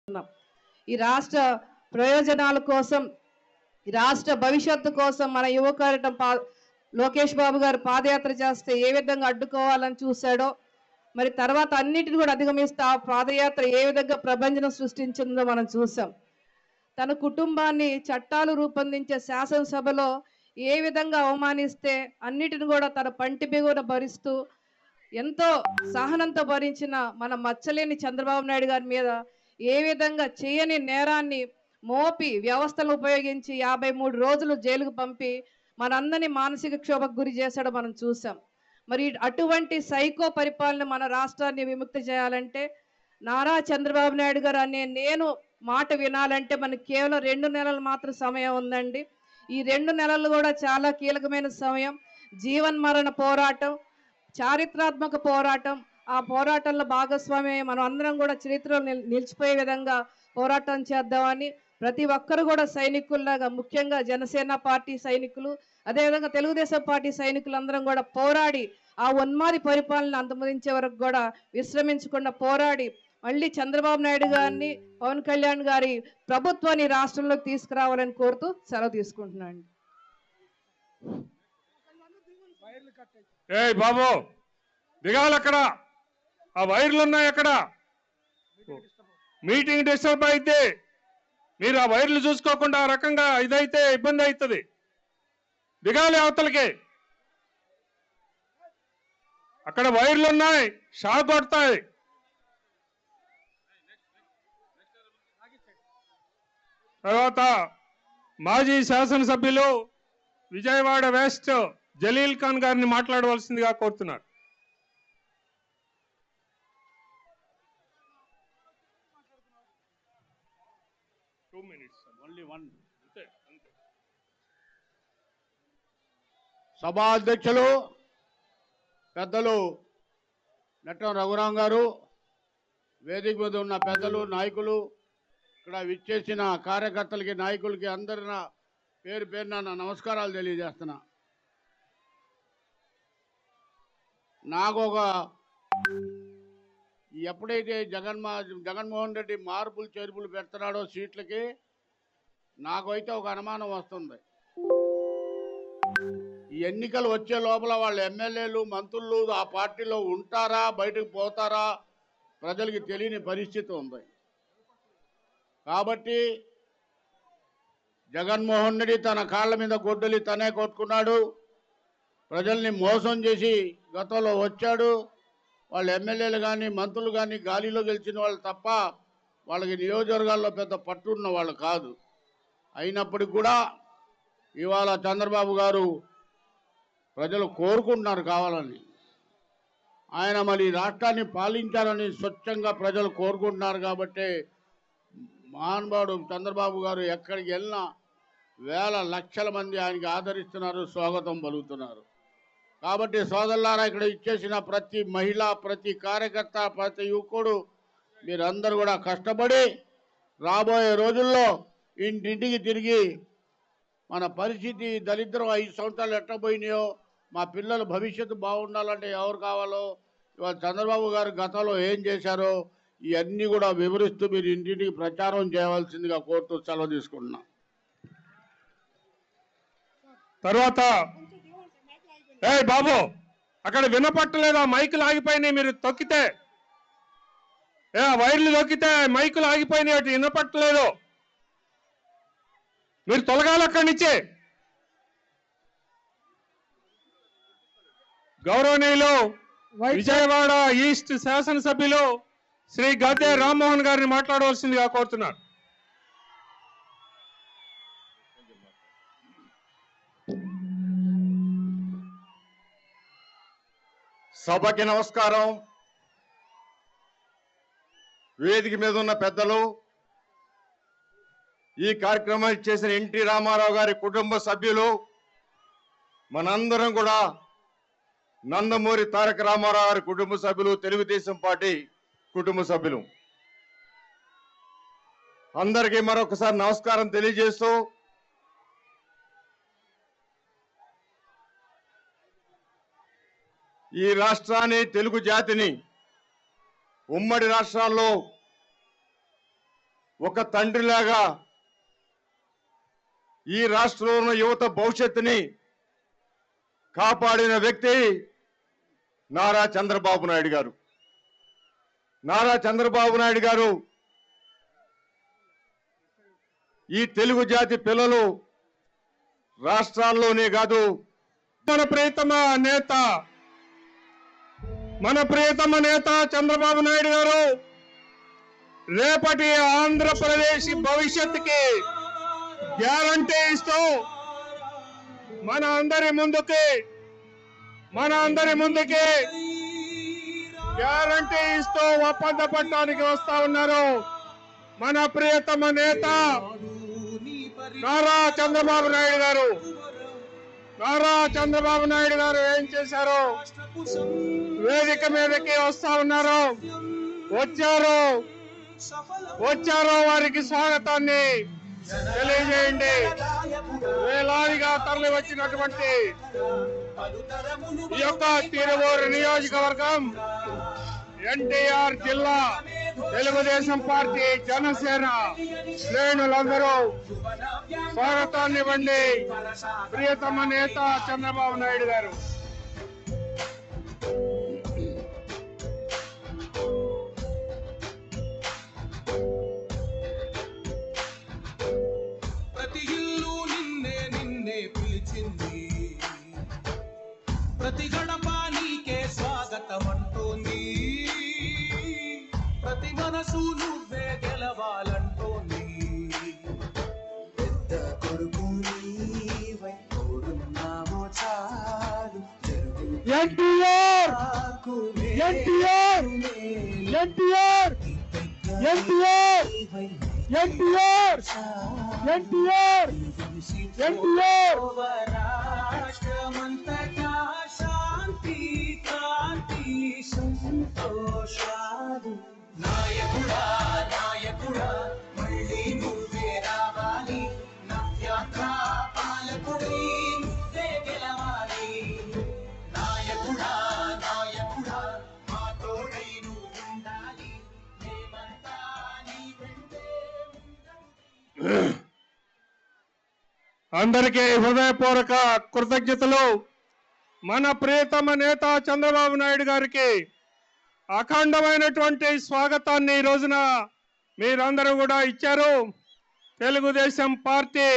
ఈ రాష్ట్ర ప్రయోజనాల కోసం, ఈ రాష్ట్ర భవిష్యత్తు కోసం మన యువకారటం లోకేష్ బాబు గారు పాదయాత్ర చేస్తే ఏ విధంగా అడ్డుకోవాలని చూశాడో, మరి తర్వాత అన్నిటిని కూడా అధిగమిస్తే ఆ పాదయాత్ర ఏ విధంగా ప్రభంజనం సృష్టించిందో మనం చూసాం. తన కుటుంబాన్ని చట్టాలు రూపొందించే శాసనసభలో ఏ విధంగా అవమానిస్తే అన్నిటిని కూడా తన పంటి బిగున భరిస్తూ ఎంతో సహనంతో భరించిన మన మచ్చలేని చంద్రబాబు నాయుడు గారి మీద ఏ విధంగా చేయని నేరాన్ని మోపి వ్యవస్థను ఉపయోగించి 53 రోజులు జైలుకు పంపి మనందరినీ మానసిక క్షోభకు గురి చేశాడో మనం చూసాం. మరి అటువంటి సైకో పరిపాలన మన రాష్ట్రాన్ని విముక్తి చేయాలంటే నారా చంద్రబాబు నాయుడు గారు అనే నేను మాట వినాలంటే మనకి కేవలం 2 నెలలు మాత్రం సమయం ఉందండి. ఈ 2 నెలలు కూడా చాలా కీలకమైన సమయం. జీవన్మరణ పోరాటం, చారిత్రాత్మక పోరాటం. ఆ పోరాటంలో భాగస్వామి మనం అందరం కూడా చరిత్రలో నిలిచిపోయే విధంగా పోరాటం చేద్దామని ప్రతి ఒక్కరు కూడా సైనికుల్లాగా, ముఖ్యంగా జనసేన పార్టీ సైనికులు, అదేవిధంగా తెలుగుదేశం పార్టీ సైనికులందరం కూడా పోరాడి ఆ ఉన్మాది పరిపాలన అంతమొందించే వరకు కూడా విశ్రమించకుండా పోరాడి మళ్ళీ చంద్రబాబు నాయుడు గారిని, పవన్ కళ్యాణ్ గారి ప్రభుత్వాన్ని రాష్ట్రంలోకి తీసుకురావాలని కోరుతూ సెలవు తీసుకుంటున్నాను. ఏ బాబు దిగాలి, అక్కడ ఆ వైర్లు ఉన్నాయి, అక్కడ మీటింగ్ డిస్టర్బ్ అయితే మీరు ఆ వైర్లు చూసుకోకుండా ఆ రకంగా ఇదైతే ఇబ్బంది అవుతుంది. దిగాలి అవతలకి, అక్కడ వైర్లు ఉన్నాయి, షాక్ కొడతాయి. తర్వాత మాజీ శాసనసభ్యులు విజయవాడ వెస్ట్ జలీల్ ఖాన్ గారిని మాట్లాడవలసిందిగా కోరుతున్నారు. సభా అధ్యక్షులు పెద్దలు నెట్టం రఘురాం గారు, వేదిక మీద ఉన్న పెద్దలు, నాయకులు, ఇక్కడ విచ్చేసిన కార్యకర్తలకి, నాయకులకి అందరి పేరు పేరున నా నమస్కారాలు తెలియజేస్తున్నా. నాకు ఎప్పుడైతే జగన్మోహన్ రెడ్డి మార్పులు చేర్పులు పెడుతున్నాడో సీట్లకి, నాకైతే ఒక అనుమానం వస్తుంది. ఈ ఎన్నికలు వచ్చే లోపల వాళ్ళ ఎమ్మెల్యేలు, మంత్రులు ఆ పార్టీలో ఉంటారా, బయటకు పోతారా, ప్రజలకి తెలియని పరిస్థితి ఉంది. కాబట్టి జగన్మోహన్ రెడ్డి తన కాళ్ళ మీద గొడ్డలి తనే కొట్టుకున్నాడు. ప్రజల్ని మోసం చేసి గతంలో వచ్చాడు. వాళ్ళ ఎమ్మెల్యేలు కానీ, మంత్రులు కానీ గాలిలో గెలిచిన వాళ్ళు తప్ప వాళ్ళకి నియోజకవర్గాల్లో పెద్ద పట్టున్న వాళ్ళు కాదు. అయినప్పటికీ కూడా ఇవాళ చంద్రబాబు గారు ప్రజలు కోరుకుంటున్నారు కావాలని. ఆయన మరి రాష్ట్రాన్ని పాలించాలని స్వచ్ఛంగా ప్రజలు కోరుకుంటున్నారు. కాబట్టి మహానుభావుడు చంద్రబాబు గారు ఎక్కడికి వెళ్ళినా వేల లక్షల మంది ఆయనకి ఆదరిస్తున్నారు, స్వాగతం పలుకుతున్నారు. కాబట్టి సోదరులారా, ఇక్కడ ఇచ్చేసిన ప్రతి మహిళ, ప్రతి కార్యకర్త, ప్రతి యువకుడు మీరందరూ కూడా కష్టపడి రాబోయే రోజుల్లో ఇంటింటికి తిరిగి మన పరిస్థితి దరిద్రం 5 సంవత్సరాలు ఎట్లా పోయినాయో, మా పిల్లల భవిష్యత్తు బాగుండాలంటే ఎవరు కావాలో, ఇవాళ చంద్రబాబు గారు గతంలో ఏం చేశారో ఇవన్నీ కూడా వివరిస్తూ మీరు ఇంటింటికి ప్రచారం చేయవలసిందిగా కోరుతూ సెలవు తీసుకుంటున్నా. తర్వాత బాబు అక్కడ వినపట్టలేదా? మైకులు ఆగిపోయినాయి, మీరు తొక్కితే వైర్లు తొక్కితే మైకులు ఆగిపోయినాయి, అటు వినపట్టలేదు. మీరు తొలగాలి అక్కడి నుంచి. గౌరవనీయులు విజయవాడ ఈస్ట్ శాసనసభ్యులు శ్రీ గద్దె రామ్మోహన్ గారిని మాట్లాడవలసిందిగా కోరుతున్నారు. సభకి నమస్కారం. వేదిక మీద ఉన్న పెద్దలు, ఈ కార్యక్రమాన్ని చేసిన ఎన్టీ రామారావు గారి కుటుంబ సభ్యులు, మనందరం కూడా నందమూరి తారక రామారావు గారి కుటుంబ సభ్యులు, తెలుగుదేశం పార్టీ కుటుంబ సభ్యులు అందరికీ మరొకసారి నమస్కారం తెలియజేస్తూ, ఈ రాష్ట్రాన్ని, తెలుగు జాతిని ఉమ్మడి రాష్ట్రాల్లో ఒక తండ్రిలాగా ఈ రాష్ట్రంలో ఉన్న యువత భవిష్యత్తుని కాపాడిన వ్యక్తి నారా చంద్రబాబు నాయుడు గారు. నారా చంద్రబాబు నాయుడు గారు ఈ తెలుగు జాతి పిల్లలు రాష్ట్రాల్లోనే కాదు, మన ప్రియతమ నేత చంద్రబాబు నాయుడు గారు రేపటి ఆంధ్రప్రదేశ్ భవిష్యత్తుకి గ్యారంటీ ఇస్తూ మన అందరి ముందుకి గ్యారంటీ ఇస్తూ ఒప్పంద పట్టానికి వస్తా ఉన్నారు. మన ప్రియతమ నేత నారా చంద్రబాబు నాయుడు గారు ఏం చేశారు? వేదిక మీదకి వస్తా ఉన్నారు. వచ్చారో వారికి స్వాగతాన్ని తెలియజేయండి. వేలాదిగా తరలి వచ్చినటువంటి ఈ యొక్క తిరువూరు నియోజకవర్గం ఎన్టీఆర్ జిల్లా తెలుగుదేశం పార్టీ జనసేన శ్రేణులందరూ స్వాగతాన్ని ఇవ్వండి ప్రియతమ నేత చంద్రబాబు నాయుడు గారు. ప్రతి ఇల్లు నిన్నే పిలిచింది, ప్రతి గడప నీకే స్వాగతం అంటోంది, ప్రతి మనసు నువ్వే గెలవాలంటోంది. పెద్ద కొడుకు నీవై తోడున్నావో చాలు, ఎన్టీఆర్ రాష్ట్రమంతటా శాంతి కాంతి సంతోషాలు. నాయకుడా మళ్ళీ నువ్వే రావాలి, నవ్యాత్ర పాలకుడై నువ్వే గెలవాలి. నాయకుడా మా తోడై నువ్వు ఉండాలి, మేమంతా నీ వెంటే ఉండాలి. అందరికీ హృదయపూర్వక కృతజ్ఞతలు. మన ప్రియతమ నేత చంద్రబాబు నాయుడు గారికి అఖండమైనటువంటి స్వాగతాన్ని ఈ రోజున మీరందరూ కూడా ఇచ్చారు. తెలుగుదేశం పార్టీ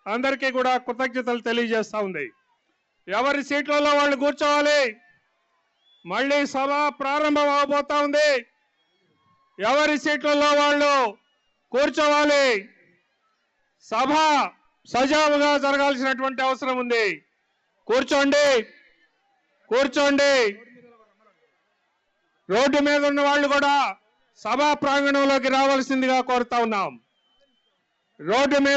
అందరికీ కూడా కృతజ్ఞతలు తెలియజేస్తా ఉంది. ఎవరి సీట్లలో వాళ్ళు కూర్చోవాలి. మళ్ళీ సభ ప్రారంభం అవబోతా ఉంది. ఎవరి సీట్లలో వాళ్ళు కూర్చోవాలి. సభ సజావుగా జరగాల్సినటువంటి అవసరం ఉంది. కూర్చోండి. రోడ్డు మీద ఉన్న వాళ్ళు కూడా సభా ప్రాంగణంలోకి రావాల్సిందిగా కోరుతా ఉన్నాం. రోడ్డు మీద